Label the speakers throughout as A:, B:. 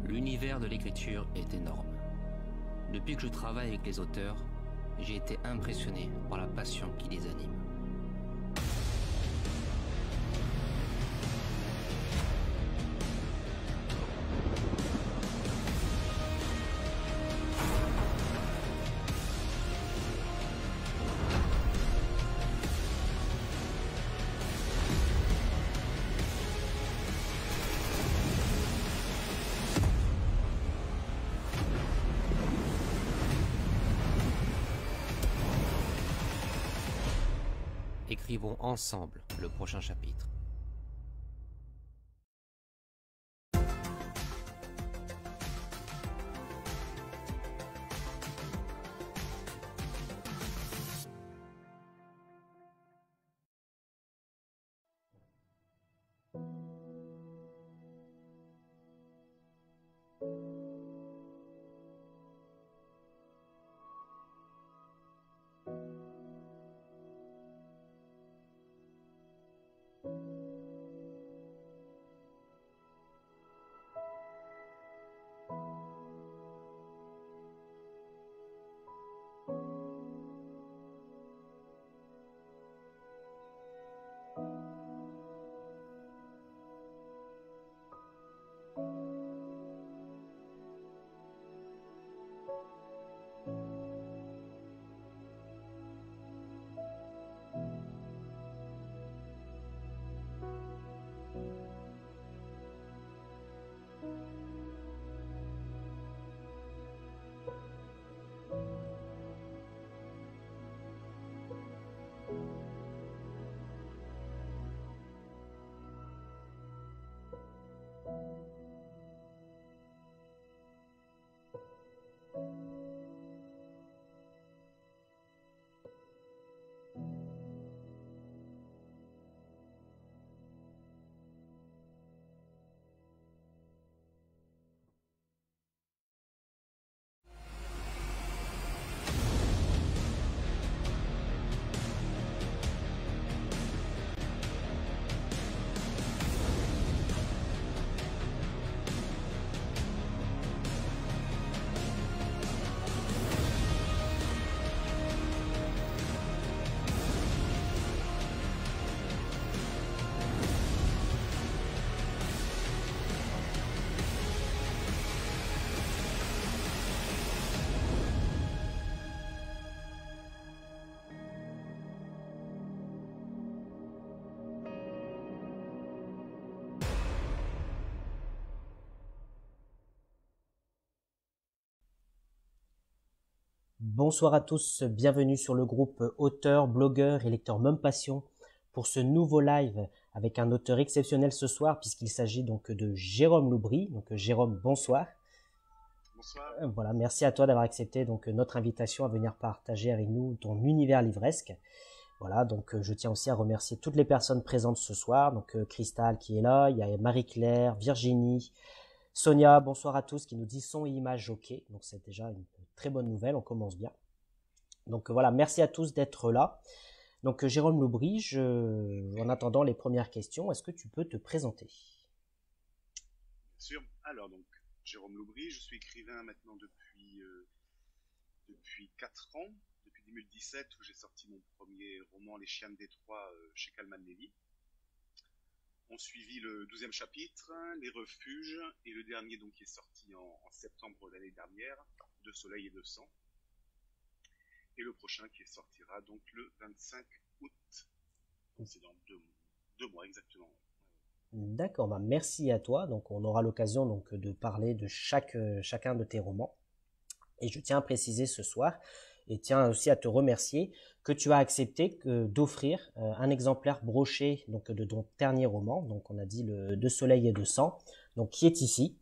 A: L'univers de l'écriture est énorme. Depuis que je travaille avec les auteurs, j'ai été impressionné par la passion qui les anime. Écrivons ensemble le prochain chapitre.
B: Bonsoir à tous, bienvenue sur le groupe auteur, blogueur et lecteur Mum Passion pour ce nouveau live avec un auteur exceptionnel ce soir puisqu'il s'agit donc de Jérôme Loubry. Donc Jérôme, bonsoir.
C: Bonsoir.
B: Voilà, merci à toi d'avoir accepté donc notre invitation à venir partager avec nous ton univers livresque. Voilà, donc je tiens aussi à remercier toutes les personnes présentes ce soir. Donc Cristal qui est là, il y a Marie-Claire, Virginie, Sonia, bonsoir à tous, qui nous dit son et image ok. Donc c'est déjà une très bonne nouvelle, on commence bien. Donc voilà, merci à tous d'être là. Donc Jérôme Loubry, en attendant les premières questions, est-ce que tu peux te présenter?
C: Bien sûr. Alors donc, Jérôme Loubry, je suis écrivain maintenant depuis depuis 4 ans, depuis 2017 où j'ai sorti mon premier roman Les Chiens de Détroit chez Calman Levy. On suivit le 12e chapitre, Les Refuges, et le dernier donc qui est sorti en septembre l'année dernière, De Soleil et de Sang. Et le prochain qui sortira donc le 25 août. C'est dans deux mois exactement.
B: D'accord, bah merci à toi. Donc on aura l'occasion donc de parler de chacun de tes romans. Et je tiens à préciser ce soir, et tiens aussi à te remercier, que tu as accepté d'offrir un exemplaire broché donc de ton dernier roman. Donc on a dit le De Soleil et de Sang, donc qui est ici.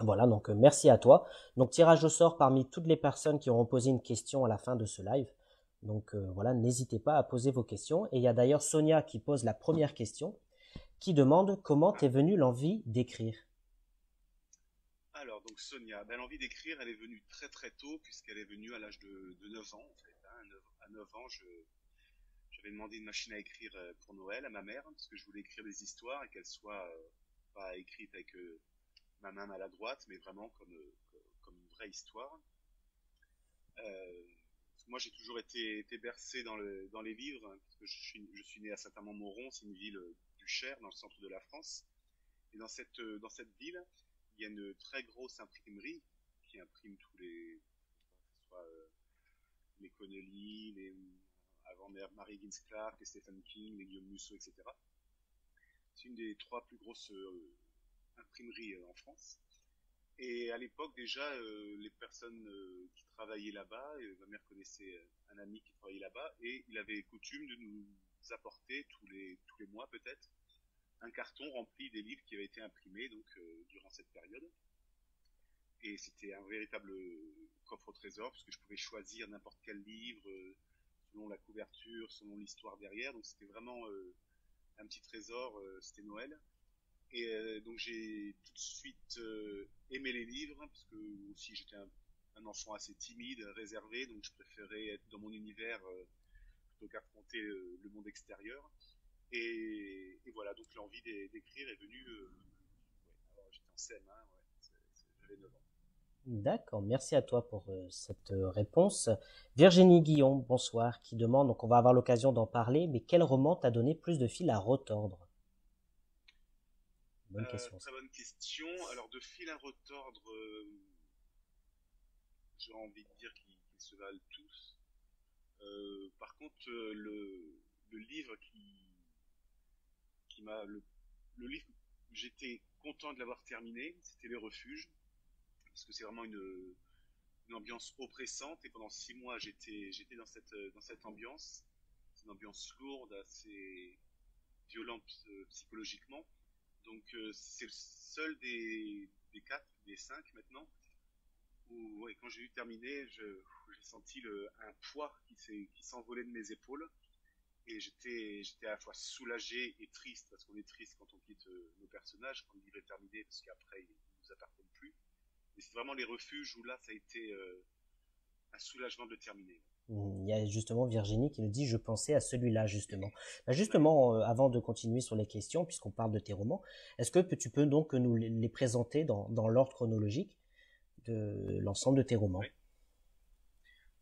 B: Voilà, donc merci à toi. Donc tirage au sort parmi toutes les personnes qui auront posé une question à la fin de ce live. Donc voilà, n'hésitez pas à poser vos questions. Et il y a d'ailleurs Sonia qui pose la première question, qui demande comment t'est venue l'envie d'écrire.
C: Alors, donc Sonia, l'envie d'écrire, elle est venue très très tôt, puisqu'elle est venue à l'âge de 9 ans, en fait. Hein. À 9 ans, j'avais demandé une machine à écrire pour Noël à ma mère, parce que je voulais écrire des histoires et qu'elles soient pas écrites avec ma main maladroite, mais vraiment comme une vraie histoire. Moi, j'ai toujours été bercé dans les livres, hein, parce que je suis né à Saint-Amand-Montrond, c'est une ville du Cher, dans le centre de la France. Et dans cette ville, il y a une très grosse imprimerie qui imprime tous les, que ce soit les Connelly, avant Mary Higgins Clark, les Stephen King, les Guillaume Musso, etc. C'est une des 3 plus grosses imprimeries en France. Et à l'époque déjà, les personnes qui travaillaient là-bas, ma mère connaissait un ami qui travaillait là-bas, et il avait coutume de nous apporter tous les mois peut-être un carton rempli des livres qui avaient été imprimés donc durant cette période. Et c'était un véritable coffre au trésor, parce que je pouvais choisir n'importe quel livre selon la couverture, selon l'histoire derrière. Donc c'était vraiment un petit trésor, c'était Noël. Et donc j'ai tout de suite aimé les livres, parce que aussi j'étais un enfant assez timide, réservé, donc je préférais être dans mon univers plutôt qu'affronter le monde extérieur. Et voilà, donc l'envie d'écrire est venue. Alors j'étais en CM1, j'avais 9 ans.
B: D'accord, merci à toi pour cette réponse. Virginie Guillon, bonsoir, qui demande, donc on va avoir l'occasion d'en parler, mais quel roman t'a donné plus de fil à retordre? Bonne question.
C: Très bonne question. Alors de fil à retordre, j'ai envie de dire qu'ils se valent tous. Par contre, le livre qui m'a le livre, j'étais content de l'avoir terminé, c'était Les Refuges, parce que c'est vraiment une ambiance oppressante, et pendant 6 mois j'étais dans cette ambiance. C'est une ambiance lourde, assez violente psychologiquement. Donc c'est le seul des 4, des 5 maintenant, où quand j'ai eu terminé, j'ai senti un poids qui s'envolait de mes épaules. Et j'étais à la fois soulagé et triste, parce qu'on est triste quand on quitte nos personnages, quand le livre est terminé, parce qu'après ils ne nous appartiennent plus. Et c'est vraiment Les Refuges où là ça a été un soulagement de le terminer.
B: Il y a justement Virginie qui nous dit je pensais à celui-là justement. Justement, avant de continuer sur les questions, puisqu'on parle de tes romans, est-ce que tu peux donc nous les présenter dans l'ordre chronologique de l'ensemble de tes romans?
C: Oui.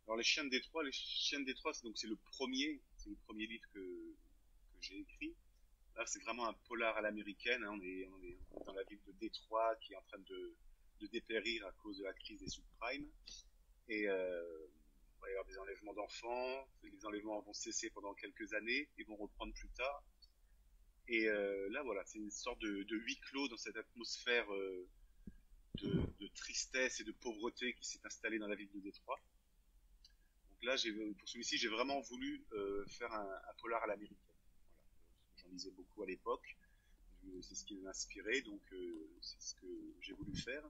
C: Alors Les Chiens de Détroit, c'est le premier livre que j'ai écrit. Là c'est vraiment un polar à l'américaine, hein. On est dans la ville de Détroit qui est en train de dépérir à cause de la crise des subprimes. Et il va y avoir des enlèvements d'enfants. Les enlèvements vont cesser pendant quelques années et vont reprendre plus tard. Et là, voilà, c'est une sorte de huis clos dans cette atmosphère de tristesse et de pauvreté qui s'est installée dans la ville de Détroit. Donc là, pour celui-ci, j'ai vraiment voulu faire un polar à l'américaine. Voilà. J'en lisais beaucoup à l'époque. C'est ce qui m'a inspiré, donc c'est ce que j'ai voulu faire.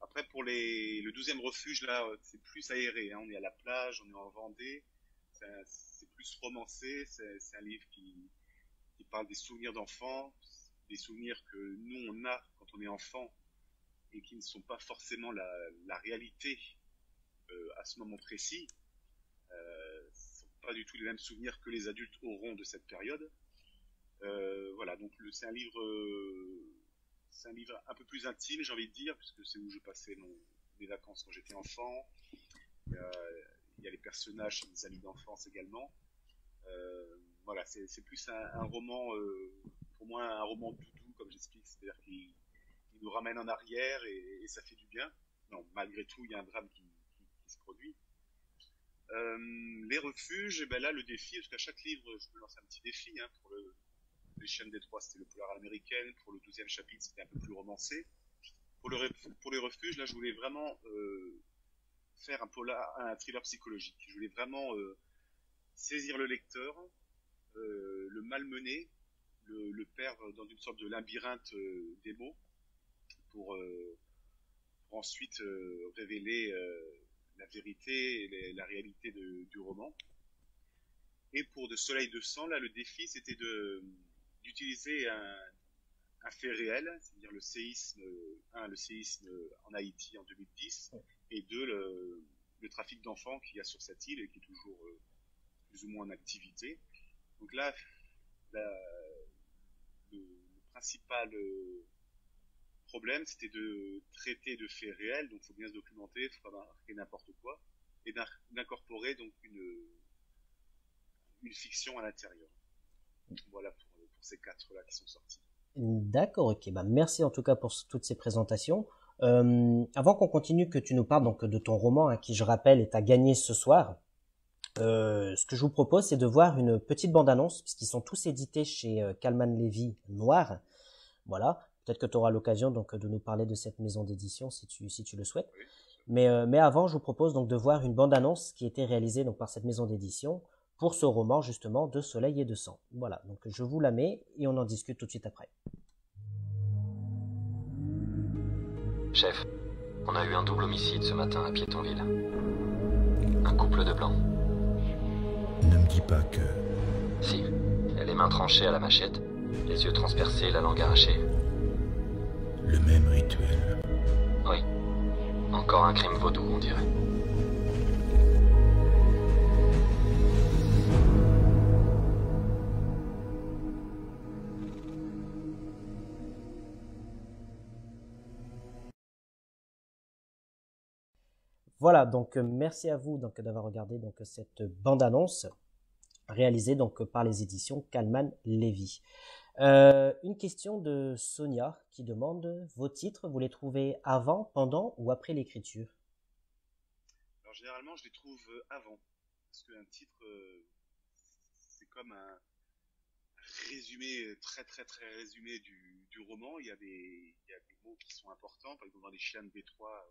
C: Après, pour le 12e refuge, là, c'est plus aéré, hein. On est à la plage, on est en Vendée. C'est plus romancé. C'est un livre qui parle des souvenirs d'enfants, des souvenirs que nous, on a quand on est enfant et qui ne sont pas forcément la réalité à ce moment précis. Ce ne sont pas du tout les mêmes souvenirs que les adultes auront de cette période. Voilà, donc c'est un livre un peu plus intime, j'ai envie de dire, puisque c'est où je passais mes vacances quand j'étais enfant. il y a les personnages, des amis d'enfance également. Voilà, c'est plus un roman, pour moi, un roman doudou, comme j'explique, c'est-à-dire qu'il nous ramène en arrière et ça fait du bien. Non, malgré tout, il y a un drame qui se produit. Les refuges, et ben là, le défi, parce qu'à chaque livre, je me lance un petit défi. Hein, pour les Chiennes des Trois, c'était le polar américain. Pour le 12e chapitre, c'était un peu plus romancé. Pour les refuges, là, je voulais vraiment faire un thriller psychologique. Je voulais vraiment saisir le lecteur, le malmener, le perdre dans une sorte de labyrinthe des mots, pour ensuite révéler la vérité et la réalité du roman. Et pour De Soleil de Sang, là, le défi, c'était d'utiliser un fait réel, c'est-à-dire le séisme en Haïti en 2010, et le trafic d'enfants qu'il y a sur cette île et qui est toujours plus ou moins en activité. Donc là, le principal problème, c'était de traiter de faits réels, donc il faut bien se documenter, il ne faut pas marquer n'importe quoi, et d'incorporer donc une fiction à l'intérieur. Voilà pour ces 4-là qui sont sortis.
B: D'accord, ok. Bah, merci en tout cas pour toutes ces présentations. Avant qu'on continue, que tu nous parles donc de ton roman, hein, qui je rappelle est à gagner ce soir. Ce que je vous propose, c'est de voir une petite bande-annonce, puisqu'ils sont tous édités chez Kalman Levy Noir. Voilà. Peut-être que tu auras l'occasion donc de nous parler de cette maison d'édition si tu le souhaites.
C: Oui.
B: Mais avant, je vous propose donc de voir une bande-annonce qui a été réalisée donc par cette maison d'édition pour ce roman justement de Soleil et de Sang. Voilà, donc je vous la mets et on en discute tout de suite après.
D: Chef, on a eu un double homicide ce matin à Piétonville. Un couple de blancs.
E: Ne me dis pas que...
D: Si, les mains tranchées à la machette, les yeux transpercés, la langue arrachée.
E: Le même rituel.
D: Oui. Encore un crime vaudou, on dirait.
B: Voilà, donc merci à vous donc d'avoir regardé donc cette bande-annonce réalisée donc par les éditions Kalman Levy. Une question de Sonia qui demande: vos titres, vous les trouvez avant, pendant ou après l'écriture?
C: Alors généralement, je les trouve avant, parce qu'un titre, c'est comme un résumé très très très résumé du roman. Il y a des mots qui sont importants. Par exemple, dans Les Chiens de Détroit,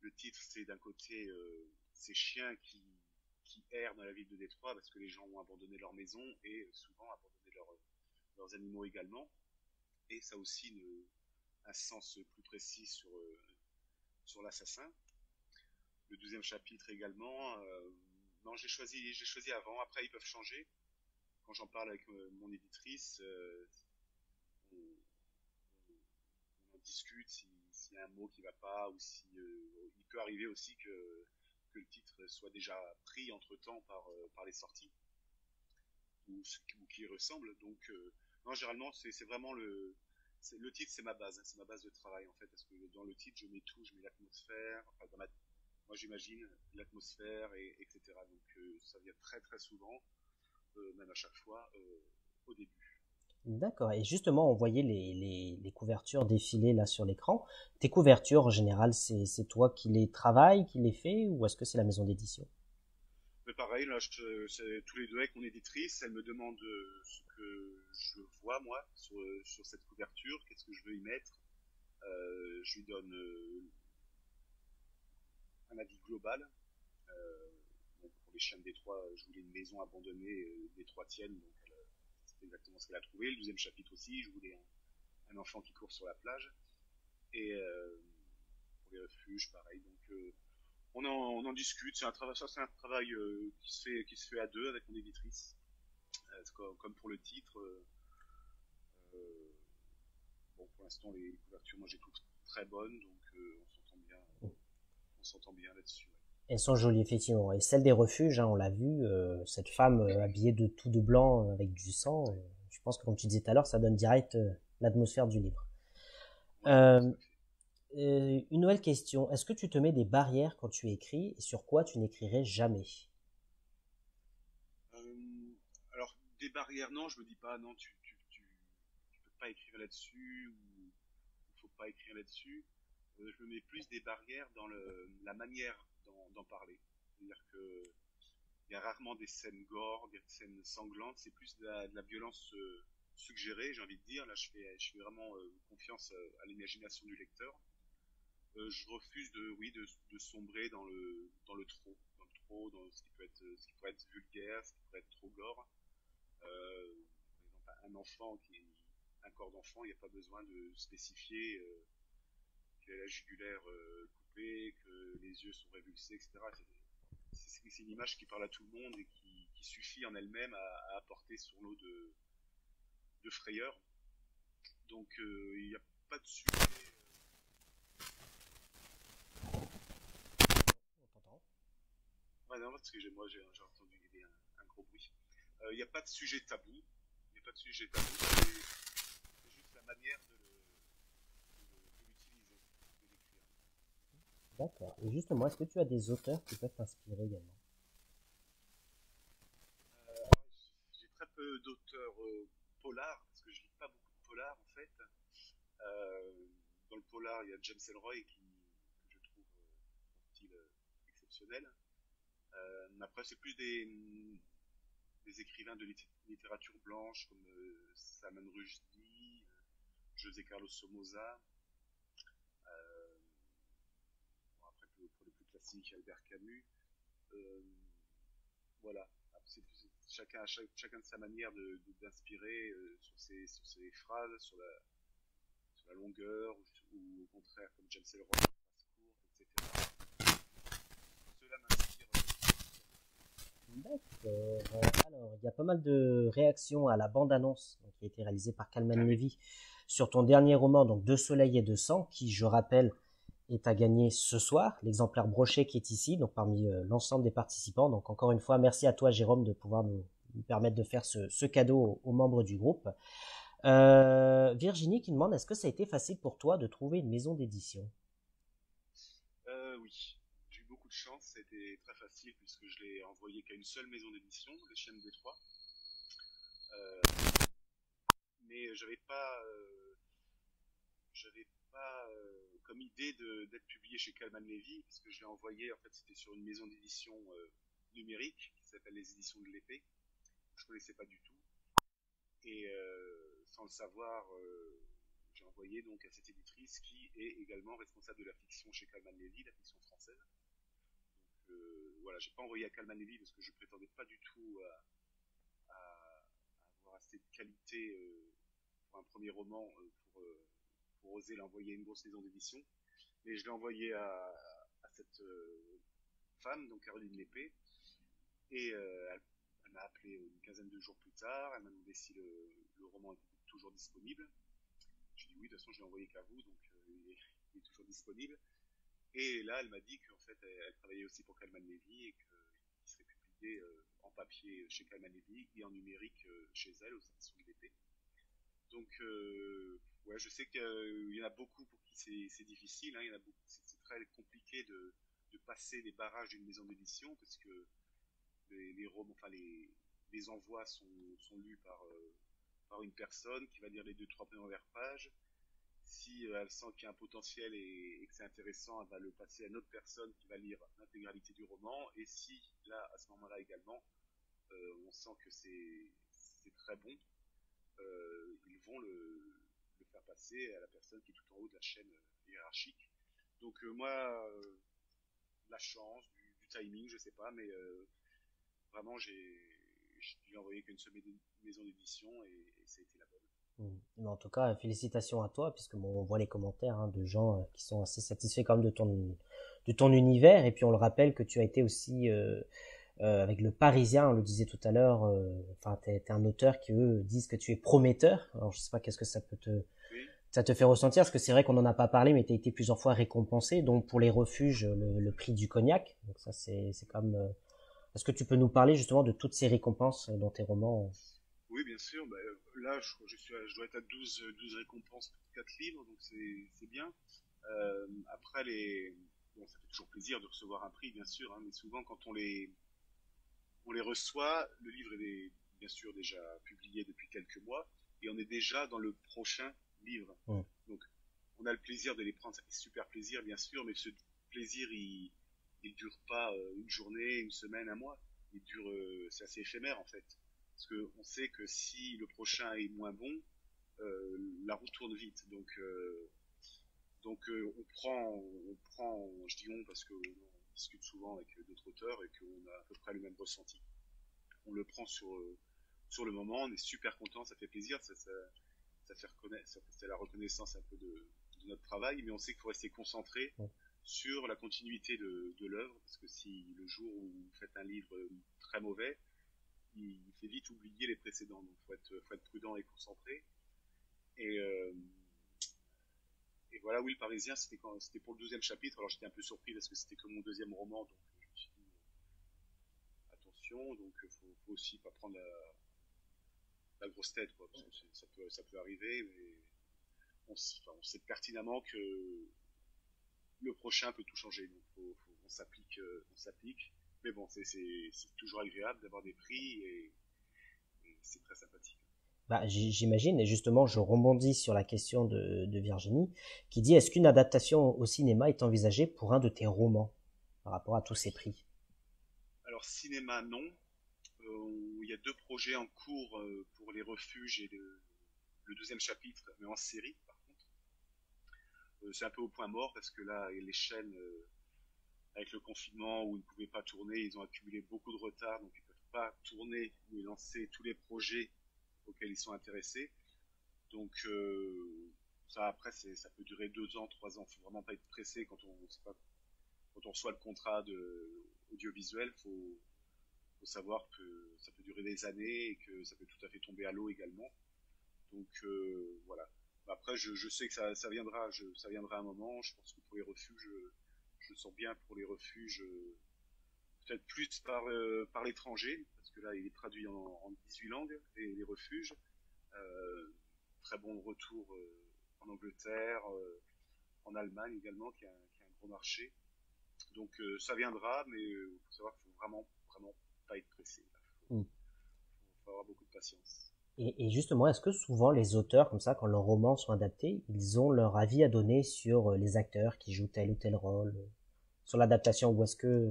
C: le titre, c'est d'un côté ces chiens qui errent dans la ville de Détroit parce que les gens ont abandonné leur maison et souvent abandonné leurs animaux également. Et ça a aussi un sens plus précis sur l'assassin. Le 12e chapitre également. Non, j'ai choisi avant. Après, ils peuvent changer. Quand j'en parle avec mon éditrice, on en discute s'il y a un mot qui va pas, ou si il peut arriver aussi que le titre soit déjà pris entre temps par les sorties ou qui ressemble. Donc non, généralement c'est vraiment le titre, c'est ma base de travail en fait, parce que dans le titre je mets tout, je mets l'atmosphère, enfin moi j'imagine l'atmosphère etc. Donc ça vient très très souvent, même à chaque fois au début.
B: D'accord. Et justement, on voyait les couvertures défiler là sur l'écran. Tes couvertures, en général, c'est toi qui les travailles, qui les fais, ou est-ce que c'est la maison d'édition?
C: Mais pareil, là, c'est tous les deux avec mon éditrice. Elle me demande ce que je vois, moi, sur cette couverture, qu'est-ce que je veux y mettre. Je lui donne un avis global. Bon, pour Les Chiens de Détroit, je voulais une maison abandonnée détroitienne, donc c'est exactement ce qu'elle a trouvé. Le 12e chapitre aussi, je voulais un enfant qui court sur la plage. Et pour les refuges, pareil. Donc on en discute. C'est un travail qui se fait à deux avec mon éditrice. Comme pour le titre. Bon, pour l'instant, les couvertures, moi, je les trouve très bonnes, donc on s'entend bien là-dessus.
B: Elles sont jolies, effectivement. Et celle des refuges, hein, on l'a vu, cette femme habillée de tout de blanc avec du sang, je pense que comme tu disais tout à l'heure, ça donne direct l'atmosphère du livre.
C: Ouais,
B: Une nouvelle question. Est-ce que tu te mets des barrières quand tu écris et sur quoi tu n'écrirais jamais?
C: Alors, des barrières, non, je me dis pas, non, tu peux pas écrire là-dessus, ou il faut pas écrire là-dessus. Je me mets plus des barrières dans la manière d'en parler. C'est-à-dire que il y a rarement des scènes gore, des scènes sanglantes, c'est plus de la violence suggérée, j'ai envie de dire. Là, je fais vraiment confiance à l'imagination du lecteur. Je refuse de sombrer dans ce qui peut être vulgaire, ce qui peut être trop gore. Par exemple, un corps d'enfant, il n'y a pas besoin de spécifier qu'il a la jugulaire coupée, que les yeux sont révulsés, etc. C'est une image qui parle à tout le monde et qui suffit en elle-même à apporter son lot de frayeur. Donc il n'y a pas de sujet.
B: On t'entend.
C: Ouais, non, parce que j'ai entendu un gros bruit. Il n'y a pas de sujet tabou. Il n'y a pas de sujet tabou. C'est juste la manière de l'utiliser, de l'écrire.
B: D'accord. Et justement, est-ce que tu as des auteurs qui peuvent t'inspirer également?
C: J'ai très peu d'auteurs polars, parce que je lis pas beaucoup de polars en fait. Dans le polar, il y a James Ellroy que je trouve un style exceptionnel. Après, c'est plus des écrivains de littérature blanche comme Salman Rushdie, José Carlos Somoza. Bon, après, pour les plus classiques, Albert Camus. Voilà. Chacun de sa manière d'inspirer sur ses phrases, sur la longueur, ou au contraire, comme James Ellroy, phrases courtes, etc. Cela m'inspire.
B: D'accord. Alors, il y a pas mal de réactions à la bande-annonce donc, qui a été réalisée par Kalman
C: Ah oui.
B: Levy sur ton dernier roman, donc Deux soleils et deux sang, qui, je rappelle, est à gagner ce soir, l'exemplaire broché qui est ici, donc parmi l'ensemble des participants. Donc encore une fois, merci à toi Jérôme de pouvoir nous permettre de faire ce cadeau aux membres du groupe. Virginie qui demande, est-ce que ça a été facile pour toi de trouver une maison d'édition?
C: Oui, j'ai eu beaucoup de chance, c'était très facile puisque je l'ai envoyé qu'à une seule maison d'édition, les Chiennes des Trois. Euh, mais j'avais pas comme idée d'être publié chez Kalman Levy, parce que je l'ai envoyé, en fait, c'était sur une maison d'édition numérique qui s'appelle les Éditions de l'Épée. Je connaissais pas du tout. Et sans le savoir, j'ai envoyé donc à cette éditrice qui est également responsable de la fiction chez Kalman Levy, la fiction française. Donc voilà, j'ai pas envoyé à Kalman Levy parce que je prétendais pas du tout à avoir assez de qualité pour un premier roman pour oser l'envoyer à une grosse maison d'édition. Mais je l'ai envoyé à cette femme, donc Caroline Lépée, et elle m'a appelé une quinzaine de jours plus tard, elle m'a demandé si le roman était toujours disponible. J'ai dit oui, de toute façon je l'ai envoyé qu'à vous, donc il est toujours disponible. Et là, elle m'a dit qu'en fait, elle travaillait aussi pour Kalman Levy et qu'il serait publié en papier chez Kalman Levy et en numérique chez elle, aux éditions de l'épée. Donc, ouais, je sais qu'il y en a beaucoup pour qui c'est difficile. Hein, il y en a beaucoup, c'est très compliqué de passer les barrages d'une maison d'édition parce que les romans, enfin les envois sont lus par une personne qui va lire les 2-3 premières pages. Si elle sent qu'il y a un potentiel et que c'est intéressant, elle va le passer à une autre personne qui va lire l'intégralité du roman. Et si, là, à ce moment-là également, on sent que c'est très bon, ils vont le faire passer à la personne qui est tout en haut de la chaîne hiérarchique. Donc moi, la chance, du timing, je sais pas, mais vraiment, je lui ai envoyé qu'une seule maison d'édition et ça a été la bonne.
B: Mais en tout cas, félicitations à toi, puisque bon, on voit les commentaires hein, de gens qui sont assez satisfaits quand même de ton univers. Et puis on le rappelle que tu as été aussi avec le Parisien, on le disait tout à l'heure. Enfin, t'es un auteur qui eux disent que tu es prometteur. Alors je sais pas qu'est-ce que ça te fait ressentir, parce que c'est vrai qu'on n'en a pas parlé, mais tu as été plusieurs fois récompensé, donc pour les refuges, le prix du cognac. Donc ça, c'est comme. Est-ce que tu peux nous parler justement de toutes ces récompenses dans tes romans?
C: Oui, bien sûr. Là, je dois être à 12 récompenses pour 4 livres, donc c'est bien. Après, bon, ça fait toujours plaisir de recevoir un prix, bien sûr, hein, mais souvent, quand on les reçoit, le livre est bien sûr déjà publié depuis quelques mois, et on est déjà dans le prochain livre. Donc, on a le plaisir de les prendre, ça fait super plaisir, bien sûr, mais ce plaisir, il dure pas une journée, une semaine, un mois. Il dure, c'est assez éphémère, en fait. Parce que on sait que si le prochain est moins bon, la roue tourne vite. Donc je dis on parce qu'on discute souvent avec d'autres auteurs et qu'on a à peu près le même ressenti. On le prend sur le moment, on est super content, ça fait plaisir, ça fait reconnaître, c'est la reconnaissance un peu de notre travail, mais on sait qu'il faut rester concentré sur la continuité de l'œuvre, parce que si le jour où vous faites un livre très mauvais, il fait vite oublier les précédents, donc faut être prudent et concentré. Et voilà, oui, le Parisien, c'était pour le 12e chapitre, alors j'étais un peu surpris parce que c'était que mon deuxième roman, donc je me suis dit, attention, donc faut aussi pas prendre la grosse tête, quoi, parce que ça peut arriver, mais on sait pertinemment que le prochain peut tout changer, donc on s'applique, mais bon, c'est toujours agréable d'avoir des prix et c'est très sympathique.
B: Bah, j'imagine, et justement, je rebondis sur la question de Virginie, qui dit, est-ce qu'une adaptation au cinéma est envisagée pour un de tes romans, par rapport à tous ces prix?
C: Alors, cinéma, non. Il y a 2 projets en cours pour Les Refuges et le 12e chapitre, mais en série, par contre. C'est un peu au point mort, parce que là, les chaînes, avec le confinement, où ils ne pouvaient pas tourner, ils ont accumulé beaucoup de retard, donc ils ne peuvent pas tourner ou lancer tous les projets auxquels ils sont intéressés. Donc ça après ça peut durer 2 ans, 3 ans. Faut vraiment pas être pressé quand on reçoit le contrat de audiovisuel. Faut savoir que ça peut durer des années et que ça peut tout à fait tomber à l'eau également. Donc voilà. Après je sais que ça viendra un moment. Je pense que pour les refuges, je sens bien pour les refuges. Peut-être plus par l'étranger, parce que là il est traduit en 18 langues, les refuges. Très bon retour en Angleterre, en Allemagne également, qui a un gros marché. Donc ça viendra, mais il faut savoir qu'il faut vraiment pas être pressé. Il faut avoir beaucoup de patience.
B: Et justement, est-ce que souvent les auteurs, comme ça, quand leurs romans sont adaptés, ils ont leur avis à donner sur les acteurs qui jouent tel ou tel rôle, sur l'adaptation, ou est-ce que...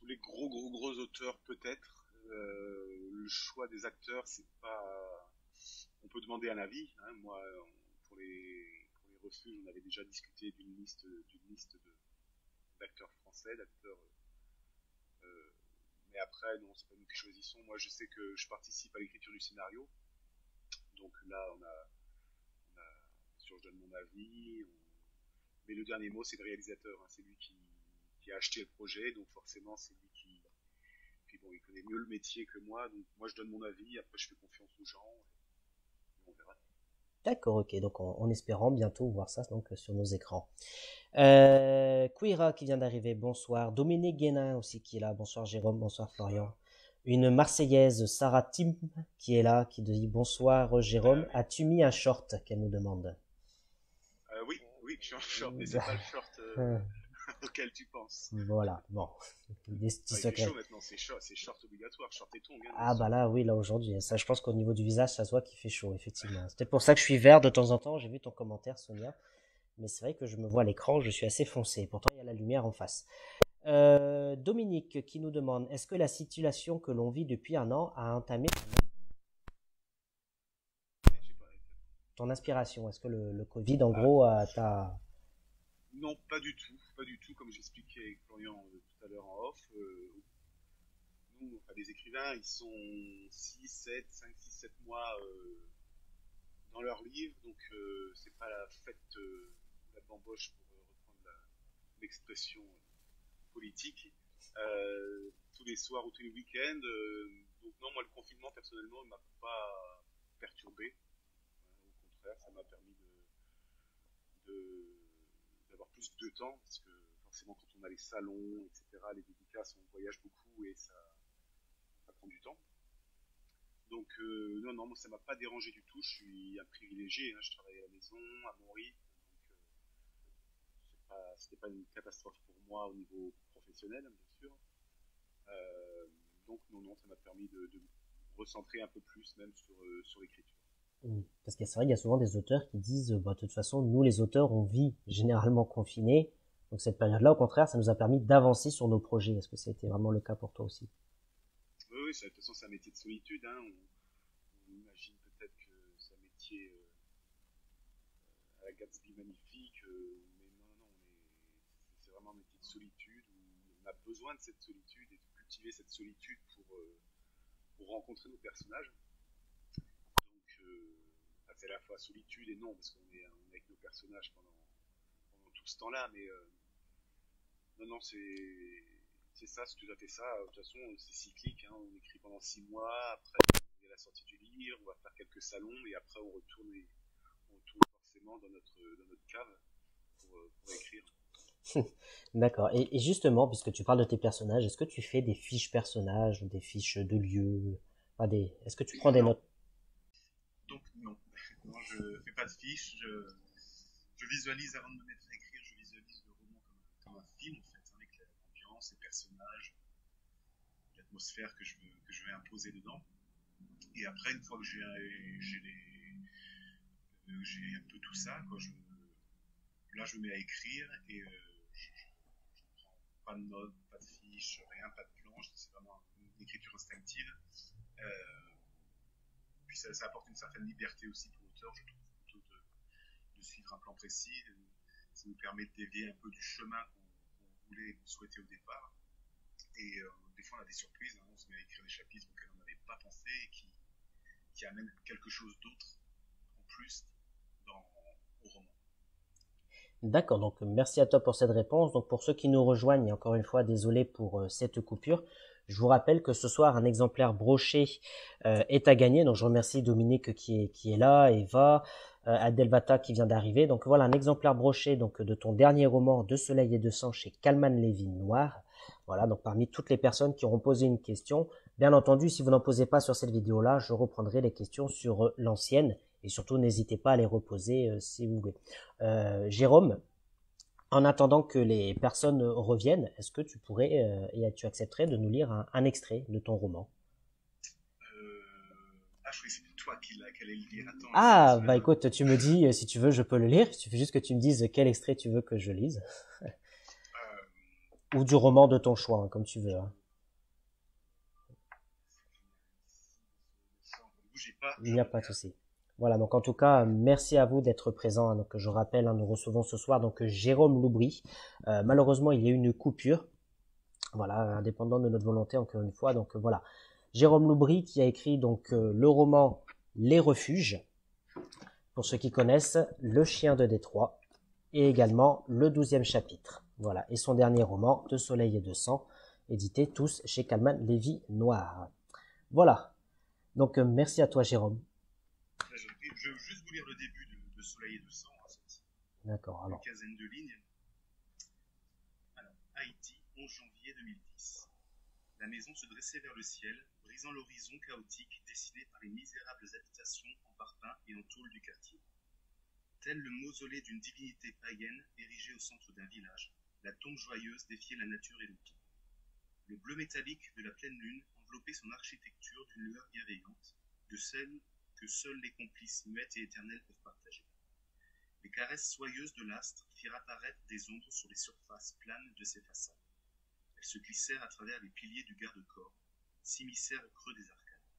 C: Les gros auteurs peut-être. Le choix des acteurs, c'est pas. On peut demander un avis. Hein. Moi, pour les refuges, on avait déjà discuté d'une liste d'acteurs français, mais après, non, c'est pas nous qui choisissons. Moi, je sais que je participe à l'écriture du scénario. Donc là, bien sûr, je donne mon avis. Mais le dernier mot, c'est le réalisateur. Hein. C'est lui qui a acheté le projet, donc forcément, c'est lui qui. Puis bon, il connaît mieux le métier que moi, donc moi, je donne mon avis. Après, je fais confiance aux gens. Et on verra.
B: D'accord, ok, donc en espérant bientôt voir ça donc sur nos écrans. Quira qui vient d'arriver, bonsoir. Dominique Guénin aussi qui est là, bonsoir Jérôme, bonsoir Florian. Une Marseillaise, Sarah Tim, qui est là, qui dit bonsoir Jérôme. As-tu mis un short, qu'elle nous demande?
C: Oui, je suis en short, mais c'est pas le short auquel tu penses.
B: Voilà, bon.
C: Il fait chaud maintenant, c'est short obligatoire, short et tongs. Hein,
B: ah bah là, oui, là aujourd'hui, ça, je pense qu'au niveau du visage, ça se voit qu'il fait chaud, effectivement. C'est peut-être pour ça que je suis vert de temps en temps. J'ai vu ton commentaire, Sonia. Mais c'est vrai que je me vois à l'écran, je suis assez foncé. Pourtant, il y a la lumière en face. Dominique qui nous demande, est-ce que la situation que l'on vit depuis un an a entamé ton inspiration? Est-ce que le Covid, en gros, t'a...
C: Non, pas du tout. Comme j'expliquais avec Florian tout à l'heure en off, nous, enfin, les écrivains, ils sont 5, 6, 7 mois dans leur livre, donc c'est pas la fête la bamboche pour reprendre l'expression politique, tous les soirs ou tous les week-ends. Donc non, moi le confinement personnellement ne m'a pas perturbé. Au contraire, ça m'a permis d'avoir plus de temps, parce que forcément quand on a les salons, etc., les dédicaces, on voyage beaucoup et ça prend du temps. Donc non, moi ça m'a pas dérangé du tout, je suis un privilégié, hein. Je travaille à la maison, à mon rythme, c'était pas une catastrophe pour moi au niveau professionnel, bien sûr. Donc non, ça m'a permis de recentrer un peu plus même sur l'écriture.
B: Parce que c'est vrai qu'il y a souvent des auteurs qui disent, bah, de toute façon, nous les auteurs, on vit généralement confinés. Donc cette période-là, au contraire, ça nous a permis d'avancer sur nos projets. Est-ce que ça a été vraiment le cas pour toi aussi?
C: Oui, de toute façon, c'est un métier de solitude. Hein. On imagine peut-être que c'est un métier à la Gatsby magnifique, mais non, c'est vraiment un métier de solitude où on a besoin de cette solitude et de cultiver cette solitude pour rencontrer nos personnages. Donc, c'est à la fois solitude et non, parce qu'on est avec nos personnages pendant tout ce temps-là, mais non, c'est ça, c'est tout à fait ça. De toute façon, c'est cyclique, hein. On écrit pendant 6 mois, après il y a la sortie du livre, on va faire quelques salons, et après on retourne forcément dans notre cave pour écrire.
B: D'accord. Et justement, puisque tu parles de tes personnages, est-ce que tu fais des fiches personnages ou des fiches de lieux? Est-ce que tu prends des notes?
C: Donc non, je fais pas de fiches. Je visualise avant de me mettre à écrire, je visualise le roman comme un film en fait, avec l'ambiance, les personnages, l'atmosphère que je vais imposer dedans. Et après, une fois que j'ai un peu tout ça, quoi, là je me mets à écrire et je prends pas de notes, pas de fiches, rien, pas de planche. C'est vraiment une écriture instinctive. Puis ça apporte une certaine liberté aussi pour l'auteur, je trouve, plutôt de suivre un plan précis. Ça nous permet de dévier un peu du chemin qu'on voulait et qu'on souhaitait au départ. Et des fois, on a des surprises. Hein, on se met à écrire des chapitres auxquels on n'avait pas pensé et qui amènent quelque chose d'autre en plus au roman.
B: D'accord, donc merci à toi pour cette réponse. Donc pour ceux qui nous rejoignent, et encore une fois, désolé pour cette coupure. Je vous rappelle que ce soir, un exemplaire broché est à gagner. Donc je remercie Dominique qui est là, Eva, Adelvata qui vient d'arriver. Donc voilà, un exemplaire broché donc de ton dernier roman De Soleil et de Sang chez Calman Levy Noir. Voilà, donc parmi toutes les personnes qui auront posé une question, bien entendu, si vous n'en posez pas sur cette vidéo-là, je reprendrai les questions sur l'ancienne. Et surtout, n'hésitez pas à les reposer si vous voulez. Jérôme, en attendant que les personnes reviennent, est-ce que tu pourrais et tu accepterais de nous lire un extrait de ton roman?
C: Je crois que c'est toi qui allais le lire.
B: Attends, bah écoute, tu me dis si tu veux, je peux le lire. Il suffit juste que tu me dises quel extrait tu veux que je lise. Ou du roman de ton choix, hein, comme tu veux. Hein. Il n'y a pas de souci. Voilà, donc en tout cas, merci à vous d'être présents. Hein. Donc je rappelle, hein, nous recevons ce soir donc Jérôme Loubry. Malheureusement, il y a eu une coupure. Voilà, indépendant de notre volonté, encore une fois. Donc voilà, Jérôme Loubry qui a écrit donc le roman Les Refuges. Pour ceux qui connaissent, Le Chien de Détroit. Et également le 12e chapitre. Voilà, et son dernier roman, De Soleil et de Sang, édité tous chez Calman Levy Noir. Voilà, donc merci à toi Jérôme.
C: Je veux juste vous lire le début de Soleil et de Sang.
B: D'accord, alors.
C: Une quinzaine de lignes. Alors, Haïti, 11 janvier 2010. La maison se dressait vers le ciel, brisant l'horizon chaotique dessiné par les misérables habitations en parpaing et en tôle du quartier. Tel le mausolée d'une divinité païenne érigée au centre d'un village, la tombe joyeuse défiait la nature et le temps. Le bleu métallique de la pleine lune enveloppait son architecture d'une lueur bienveillante, de celle que seuls les complices muettes et éternels peuvent partager. Les caresses soyeuses de l'astre firent apparaître des ombres sur les surfaces planes de ses façades. Elles se glissèrent à travers les piliers du garde-corps, s'immiscèrent au creux des arcades.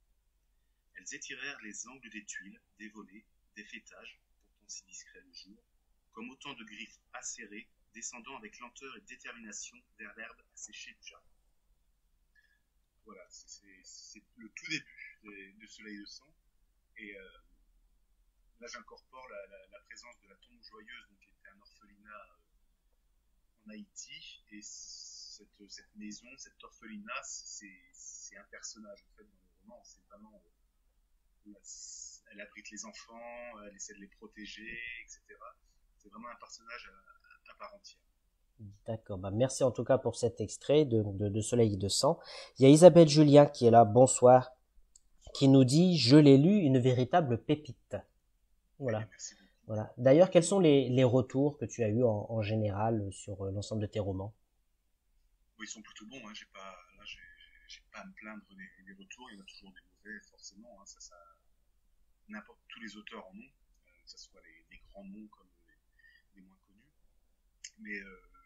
C: Elles étirèrent les angles des tuiles, des volets, des faîtages, pourtant si discrets le jour, comme autant de griffes acérées, descendant avec lenteur et détermination vers l'herbe asséchée du jardin. Voilà, c'est le tout début de Soleil de Sang. Et là, j'incorpore la présence de la tombe joyeuse, donc, qui était un orphelinat en Haïti. Et cette maison, cet orphelinat, c'est un personnage en fait dans le roman. C'est vraiment, elle abrite les enfants, elle essaie de les protéger, etc. C'est vraiment un personnage à part entière.
B: D'accord, bah merci en tout cas pour cet extrait de Soleil et de Sang. Il y a Isabelle Julien qui est là, bonsoir, qui nous dit « Je l'ai lu, une véritable pépite ». Voilà. Voilà. D'ailleurs, quels sont les retours que tu as eus en général sur l'ensemble de tes romans?
C: Bon, ils sont plutôt bons, hein. J'ai pas à me plaindre des retours. Il y en a toujours des mauvais, forcément, hein. N'importe tous les auteurs en ont, que ce soit les grands noms comme les moins connus. Mais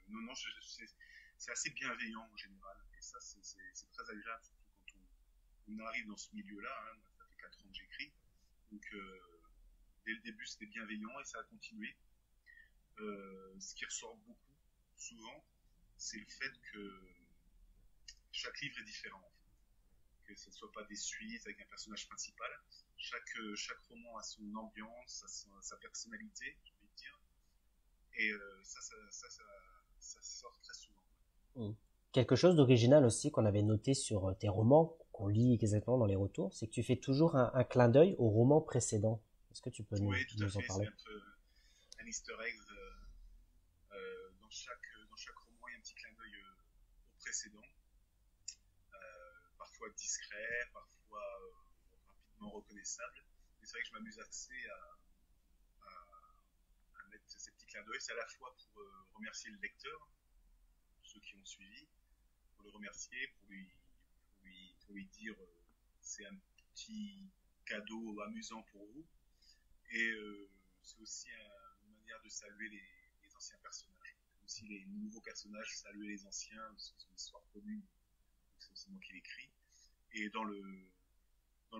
C: non, non, c'est assez bienveillant en général. Et ça, c'est très agréable, surtout quand on arrive dans ce milieu-là. Hein. Moi, ça fait 4 ans que j'écris. Donc, dès le début, c'était bienveillant et ça a continué. Ce qui ressort beaucoup, souvent, c'est le fait que chaque livre est différent. En fait. Que ce ne soit pas des suites avec un personnage principal. Chaque roman a son ambiance, sa personnalité, je vais dire. Et ça sort très souvent.
B: Mm. Quelque chose d'original aussi qu'on avait noté sur tes romans, qu'on lit exactement dans les retours, c'est que tu fais toujours un clin d'œil au roman précédent. Est-ce que tu peux
C: Oui, tout à
B: nous en
C: fait.
B: parler?
C: C'est un peu un easter egg. Dans chaque roman, il y a un petit clin d'œil au précédent. Parfois discret, parfois rapidement reconnaissable. Mais c'est vrai que je m'amuse assez à mettre ces petits clins d'œil. C'est à la fois pour remercier le lecteur, ceux qui ont suivi, pour le remercier, pour lui dire c'est un petit cadeau amusant pour vous. Et c'est aussi une manière de saluer les anciens personnages. Aussi les nouveaux personnages, saluer les anciens, parce que c'est une histoire commune, c'est moi qui l'écris. Et dans le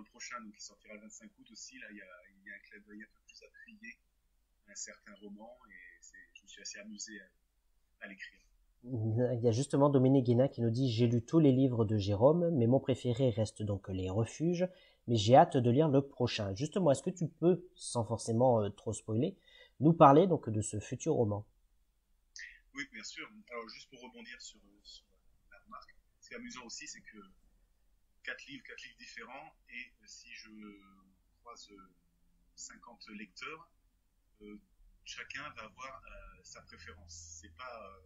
C: prochain, donc, qui sortira le 25 août aussi, là, il y a un clin d'œil un peu plus appuyé à un certain roman, et je me suis assez amusé à l'écrire.
B: Il y a justement Dominique Guéna qui nous dit: j'ai lu tous les livres de Jérôme, mais mon préféré reste donc Les Refuges, mais j'ai hâte de lire le prochain. Justement, est-ce que tu peux, sans forcément trop spoiler, nous parler donc de ce futur roman?
C: Oui, bien sûr. Alors, juste pour rebondir sur la remarque, ce qui est amusant aussi, c'est que 4 livres différents, et si je croise 50 lecteurs, chacun va avoir sa préférence. C'est pas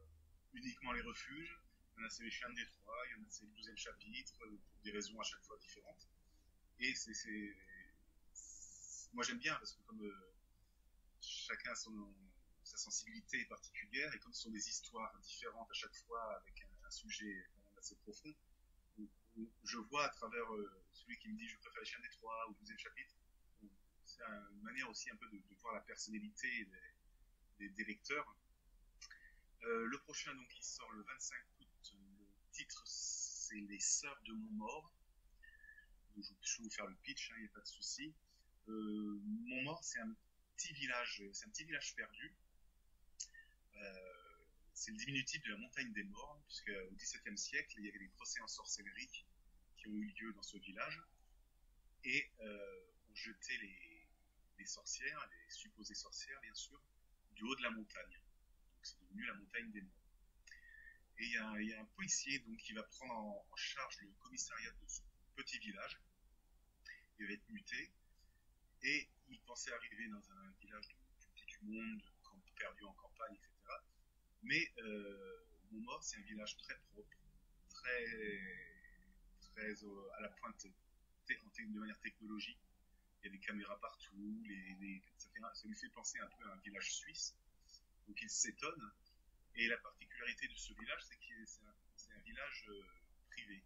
C: uniquement Les Refuges, il y en a c'est Les Chiens de Détroit, il y en a c'est le 12e chapitre, pour des raisons à chaque fois différentes. Et moi j'aime bien, parce que comme chacun a sa sensibilité particulière, et comme ce sont des histoires différentes à chaque fois, avec un sujet quand même assez profond, je vois à travers celui qui me dit je préfère Les Chiens de Détroit ou le 12e chapitre, c'est une manière aussi un peu de voir la personnalité des lecteurs. Le prochain, donc, il sort le 25 août. Le titre, c'est Les Sœurs de Montmort. Donc, je vais vous faire le pitch, il n'y a pas de souci. Montmort, c'est un petit village perdu. C'est le diminutif de la montagne des morts, puisqu'au XVIIe siècle, il y avait des procès en sorcellerie qui ont eu lieu dans ce village, et on jetait les sorcières, les supposées sorcières, bien sûr, du haut de la montagne. Donc c'est devenu la montagne des morts. Et il y a un policier donc, qui va prendre en charge le commissariat de ce petit village. Il va être muté, et il pensait arriver dans un village du bout du monde, perdu en campagne, etc. Mais Montmort, c'est un village très propre, très à la pointe de manière technologique. Il y a des caméras partout, ça lui fait penser un peu à un village suisse. Donc il s'étonne. Et la particularité de ce village, c'est que c'est un village privé.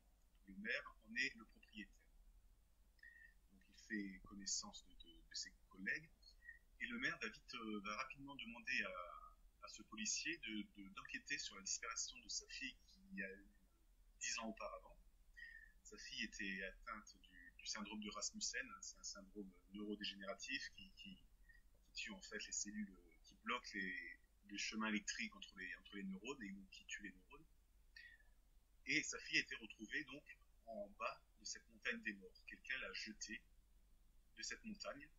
C: Le maire en est le propriétaire. Donc il fait connaissance de ses collègues. Et le maire va rapidement demander à ce policier d'enquêter sur la disparition de sa fille qui a eu 10 ans auparavant. Sa fille était atteinte du syndrome de Rasmussen. C'est un syndrome neurodégénératif qui tue en fait les cellules, qui bloque les chemins électriques entre les neurones, et donc qui tue les neurones. Et sa fille a été retrouvée donc en bas de cette montagne des morts. Quelqu'un l'a jetée de cette montagne.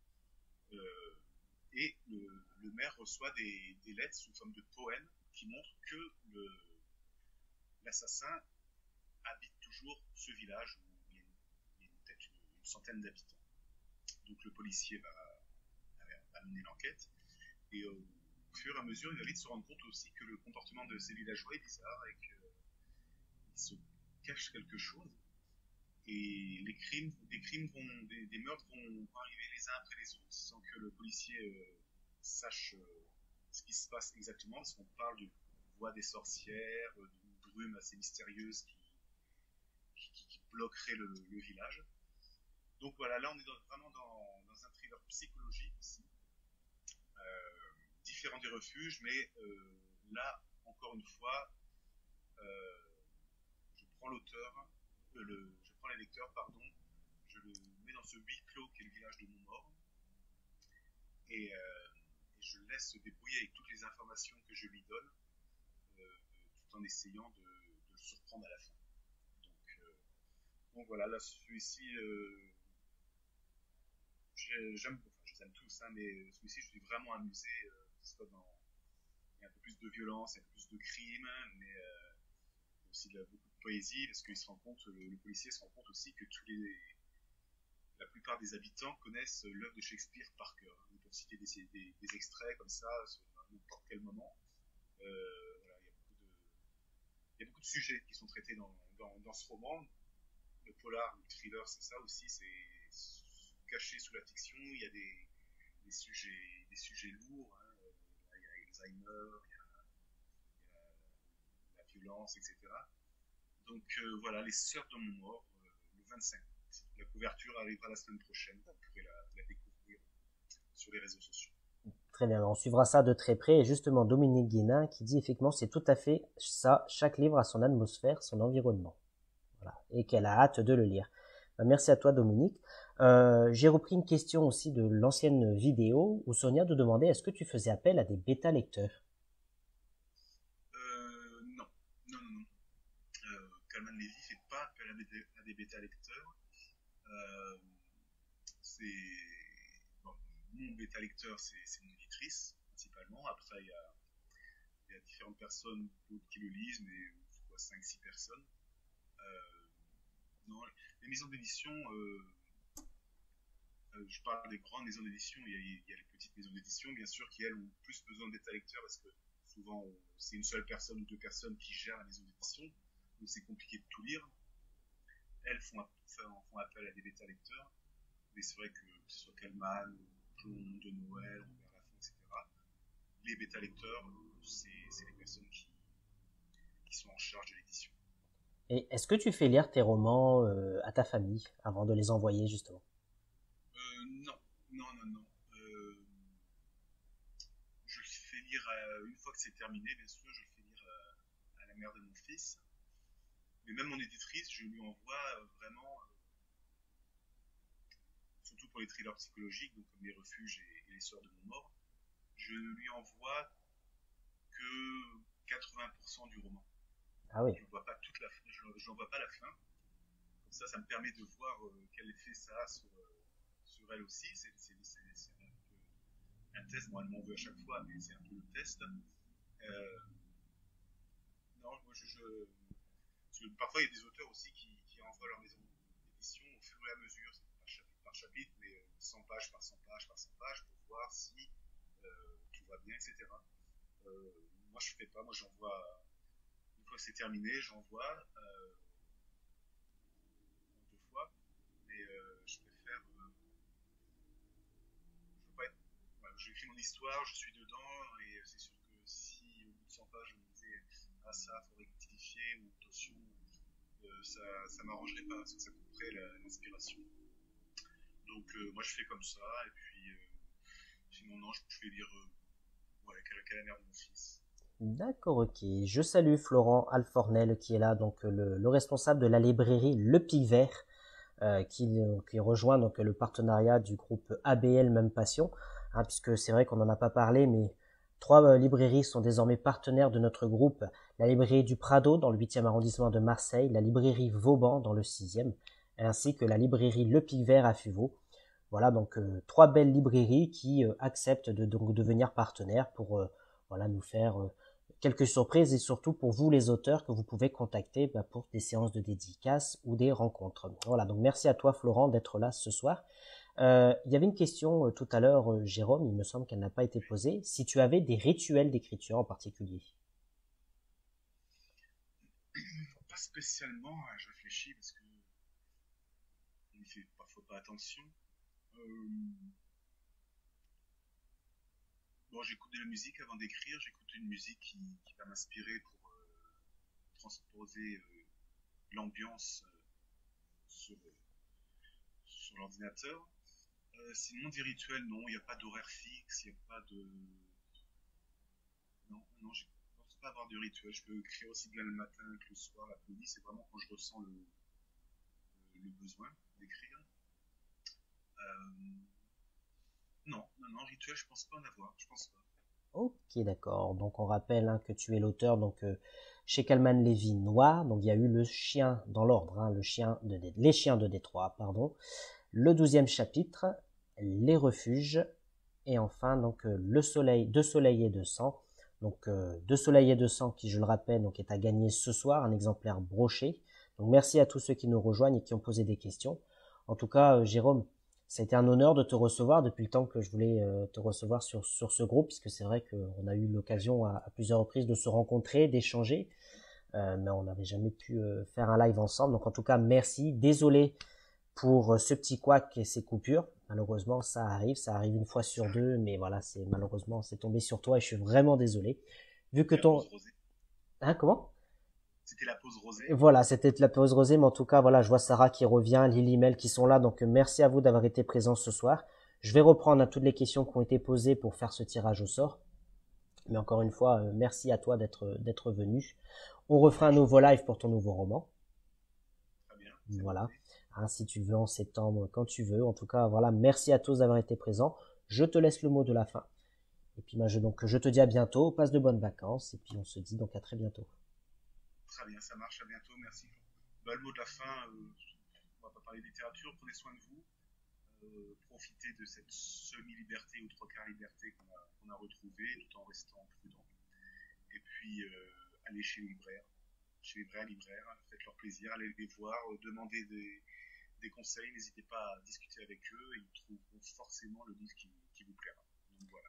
C: Et le maire reçoit des lettres sous forme de poèmes qui montrent que l'assassin habite toujours ce village où il y a peut-être une centaine d'habitants. Donc le policier va mener l'enquête, et au fur et à mesure, il va vite se rendre compte aussi que le comportement de ces villageois est bizarre, et qu'ils se cachent quelque chose. Et des meurtres vont arriver les uns après les autres, sans que le policier sache ce qui se passe exactement, parce qu'on parle d'une voix des sorcières, d'une brume assez mystérieuse qui bloquerait le village. Donc voilà, là on est vraiment dans un thriller psychologique aussi, différent des refuges, mais là, encore une fois, je prends je prends les lecteurs, pardon, je le mets dans ce huis clos qui est le village de Montmort, et je le laisse se débrouiller avec toutes les informations que je lui donne, tout en essayant de le surprendre à la fin. Donc voilà, là celui-ci, j'aime tous, hein, mais celui-ci je suis vraiment amusé, il y a un peu plus de violence, un peu plus de crime, mais aussi beaucoup de poésie, parce qu'il se rend compte, le policier se rend compte aussi que la plupart des habitants connaissent l'œuvre de Shakespeare par cœur. Hein, pour citer des extraits comme ça, à n'importe quel moment. Voilà, il y a beaucoup de sujets qui sont traités dans ce roman. Le polar, le thriller, c'est ça aussi, c'est caché sous la fiction. Il y a des sujets lourds. Hein. Il y a Alzheimer, il y a la violence, etc. Donc voilà, Les Sœurs de Montmort, le 25 août. La couverture arrivera la semaine prochaine. Vous pourrez la découvrir sur les réseaux sociaux.
B: Très bien, on suivra ça de très près. Et justement, Dominique Guénin qui dit effectivement c'est tout à fait ça. Chaque livre a son atmosphère, son environnement. Voilà. Et qu'elle a hâte de le lire. Merci à toi Dominique. J'ai repris une question aussi de l'ancienne vidéo où Sonia te demandait est-ce que tu faisais appel à des bêta-lecteurs?
C: Non. Kalman Levy ne fait pas appel à des bêta-lecteurs. Bon, mon bêta-lecteur, c'est mon éditrice, principalement. Après, il y a différentes personnes qui le lisent, mais je crois 5-6 personnes. Non, les maisons d'édition, je parle des grandes maisons d'édition, il y a les petites maisons d'édition, bien sûr, qui elles ont plus besoin de bêta-lecteurs parce que souvent c'est une seule personne ou deux personnes qui gèrent la maison d'édition, donc c'est compliqué de tout lire. Elles font appel à des bêta-lecteurs, mais c'est vrai que ce soit Kalman, Plomb, de Noël, Robert Laffont, etc., les bêta-lecteurs, c'est les personnes qui sont en charge de l'édition.
B: Et est-ce que tu fais lire tes romans à ta famille avant de les envoyer justement?
C: Non. Je le fais lire une fois que c'est terminé, bien sûr, je le fais lire à la mère de mon fils. Mais même mon éditrice, je lui envoie vraiment, surtout pour les thrillers psychologiques, donc comme Les Refuges et Les Sœurs de Montmort, je ne lui envoie que 80% du roman.
B: Ah oui.
C: Je n'envoie pas toute la fin, je n'envoie pas la fin. Comme ça me permet de voir quel effet ça a sur elle aussi. C'est un test. Bon, elle m'en veut à chaque fois, mais c'est un peu le test. Non, moi parfois il y a des auteurs aussi qui envoient leur maison d'édition au fur et à mesure, chapitre par chapitre, mais 100 pages par 100 pages par 100 pages pour voir si tout va bien, etc. Moi je fais pas, moi j'envoie. Une fois que c'est terminé, j'envoie deux fois, mais je préfère. Je veux pas être. Voilà, j'écris mon histoire, je suis dedans, et c'est sûr que si au bout de 100 pages, je me disais ah ça, faut rectifier, ou attention, ça m'arrangerait pas, parce que ça couperait l'inspiration. Donc moi je fais comme ça, et puis sinon non, je fais lire qu'à la mère de mon fils.
B: D'accord, ok. Je salue Florent Alfornel qui est là, donc le responsable de la librairie Le Pic Vert, qui rejoint donc le partenariat du groupe ABL Même Passion, hein, puisque c'est vrai qu'on n'en a pas parlé, mais 3 librairies sont désormais partenaires de notre groupe. La librairie du Prado dans le 8e arrondissement de Marseille, la librairie Vauban dans le 6e, ainsi que la librairie Le Pic Vert à Fuveau. Voilà, donc 3 belles librairies qui acceptent de devenir partenaires pour nous faire quelques surprises et surtout pour vous les auteurs que vous pouvez contacter pour des séances de dédicaces ou des rencontres. Voilà, donc merci à toi Florent d'être là ce soir. Il y avait une question tout à l'heure, Jérôme, il me semble qu'elle n'a pas été posée, si tu avais des rituels d'écriture en particulier.
C: Pas spécialement, je réfléchis parce que on n'y fait parfois pas attention. Bon, j'écoute de la musique avant d'écrire, j'écoute une musique qui va m'inspirer pour transposer l'ambiance sur l'ordinateur. Sinon, des rituels, non, il n'y a pas d'horaire fixe, il n'y a pas de... Non, je ne pense pas avoir de rituel. Je peux écrire aussi bien le matin que le soir, l'après-midi. C'est vraiment quand je ressens le besoin d'écrire. Non, rituel, je pense pas en avoir. Je pense pas.
B: Ok, d'accord. Donc on rappelle que tu es l'auteur chez Kalman Levy Noir. Donc il y a eu le chien dans l'ordre, les chiens de Détroit, pardon. Le 12e chapitre, les refuges, et enfin donc le soleil, de soleil et de sang. Donc de soleil et de sang qui, je le rappelle, donc est à gagner ce soir, un exemplaire broché. Donc merci à tous ceux qui nous rejoignent et qui ont posé des questions. En tout cas, Jérôme, ça a été un honneur de te recevoir depuis le temps que je voulais te recevoir sur ce groupe, puisque c'est vrai qu'on a eu l'occasion à plusieurs reprises de se rencontrer, d'échanger, mais on n'avait jamais pu faire un live ensemble. Donc en tout cas, merci. Désolé pour ce petit couac et ces coupures. Malheureusement, ça arrive une fois sur deux, mais voilà, malheureusement, c'est tombé sur toi et je suis vraiment désolé. Vu que ton... Hein, comment?
C: C'était la pause rosée.
B: Voilà, c'était la pause rosée, mais en tout cas, voilà, je vois Sarah qui revient, Lily, Mel qui sont là, donc merci à vous d'avoir été présents ce soir. Je vais reprendre toutes les questions qui ont été posées pour faire ce tirage au sort. Mais encore une fois, merci à toi d'être venu. On refera un nouveau live pour ton nouveau roman.
C: Très bien.
B: Voilà. Si tu veux, en septembre, quand tu veux. En tout cas, voilà, merci à tous d'avoir été présents. Je te laisse le mot de la fin. Et puis, je te dis à bientôt. Passe de bonnes vacances. Et puis, on se dit donc à très bientôt.
C: Très bien, ça marche. À bientôt. Merci. Le mot de la fin, on va pas parler de littérature. Prenez soin de vous. Profitez de cette semi-liberté ou trois quarts liberté qu'on a retrouvée tout en restant prudent. Et puis, allez chez les libraires. Libraires, faites-leur plaisir, allez les voir, demandez des conseils, n'hésitez pas à discuter avec eux, et ils trouveront forcément le livre qui vous plaira. Donc voilà.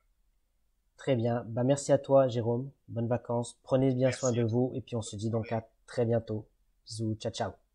B: Très bien, merci à toi Jérôme, bonnes vacances, prenez bien soin de vous, et puis on se dit donc à très bientôt. Bisous, ciao ciao.